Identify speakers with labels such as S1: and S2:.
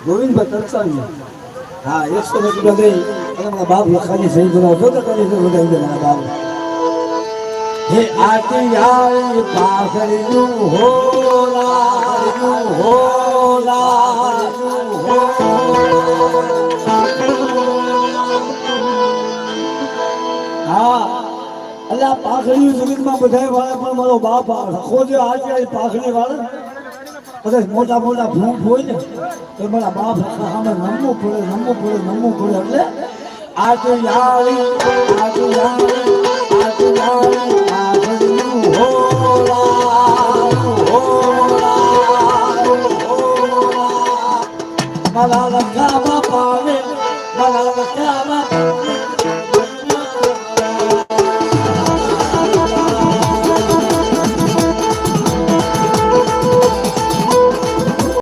S1: ગોવિંદભાઈ તરસાણી હા 100 રૂપિયા દઈ અને મારા બાપ લખાની સહી કરાવતો તો કરી તો બધા મારા બાપ હે આતી આવી પાઘડીનું હોલા હા અલ્યા પાઘડી જગતમાં બધાય વાળા પણ મારો બાપ રખો જે આજે પાઘડી વાળા બધા મોટા મોટા ભૂખ હોય ને તો મારા બાપ સામે નમવું પડે એટલે આ તો યારી પાઘડીનું હોલા મારા લખા